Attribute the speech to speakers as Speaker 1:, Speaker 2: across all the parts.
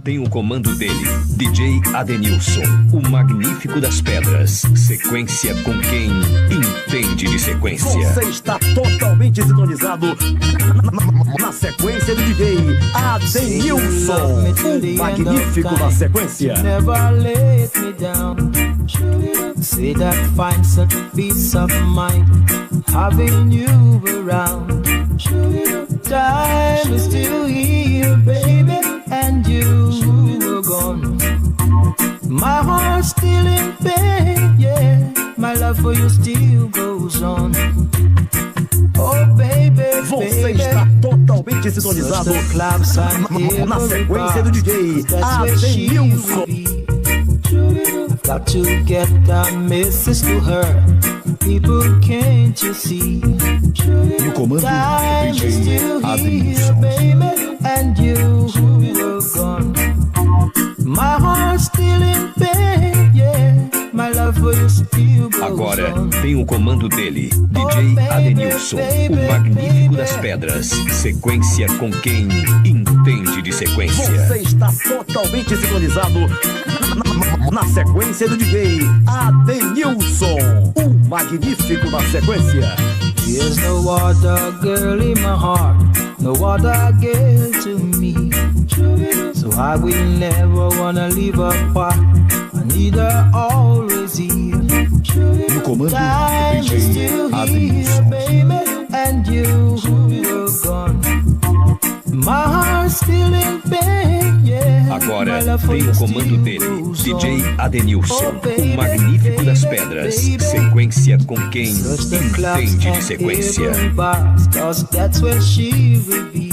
Speaker 1: tem o comando dele, DJ Adenilson, o magnífico das pedras. Sequência com quem entende de sequência.
Speaker 2: Você está totalmente sintonizado na sequência do DJ Adenilson, o magnífico da sequência.
Speaker 3: Never let me down. Say that find such peace of mind, having you around. Time is still here, baby, and you were gone. My heart's still in pain, yeah. My love for you still goes on. Oh, baby,
Speaker 2: você está totalmente sintonizado na sequência do DJ Adenilson.
Speaker 3: Got to get that message to her. People, can't you see?
Speaker 2: No comando
Speaker 3: Time is still here, baby, and you were gone. My heart's still in pain, yeah. My love for you still goes
Speaker 1: Agora
Speaker 3: on.
Speaker 1: tem o comando dele, DJ Adenilson, o magnífico das pedras. Sequência com quem entende de sequência.
Speaker 2: Você está totalmente sintonizado na sequência do DJ Adenilson, o magnífico da sequência.
Speaker 3: There's no other girl in my heart, no other girl to me. So I will never wanna leave apart. I need her always here.
Speaker 2: No comando
Speaker 3: Time is
Speaker 2: DJ
Speaker 3: still here,
Speaker 2: Adenilson.
Speaker 3: baby, and you were gone. My heart's still in pain, yeah.
Speaker 1: Agora
Speaker 3: My love for
Speaker 1: tem
Speaker 3: you
Speaker 1: o comando
Speaker 3: still
Speaker 1: dele,
Speaker 3: goes
Speaker 1: DJ
Speaker 3: on.
Speaker 1: Adenilson,
Speaker 3: Oh, baby,
Speaker 1: o magnífico das
Speaker 3: baby,
Speaker 1: pedras.
Speaker 3: baby.
Speaker 1: Sequência com quem
Speaker 3: Touch the clouds
Speaker 1: entende de
Speaker 3: and
Speaker 1: sequência.
Speaker 3: every bars, 'cause that's where she will be.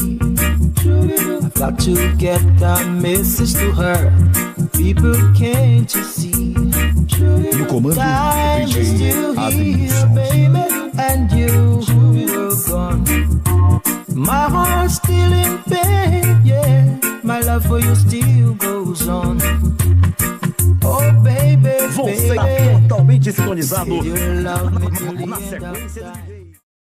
Speaker 3: I've got to get that message to her. People, can't you see?
Speaker 2: No comando
Speaker 3: Time is
Speaker 2: DJ
Speaker 3: still here,
Speaker 2: Adenilson.
Speaker 3: baby, and you were gone. My heart's still in pain, yeah. My love for you still goes on. Oh, baby,
Speaker 2: Você está
Speaker 3: baby,
Speaker 2: totalmente sintonizado
Speaker 3: say you love me till the
Speaker 2: na
Speaker 3: end of
Speaker 2: sequência do
Speaker 3: time.
Speaker 2: DJ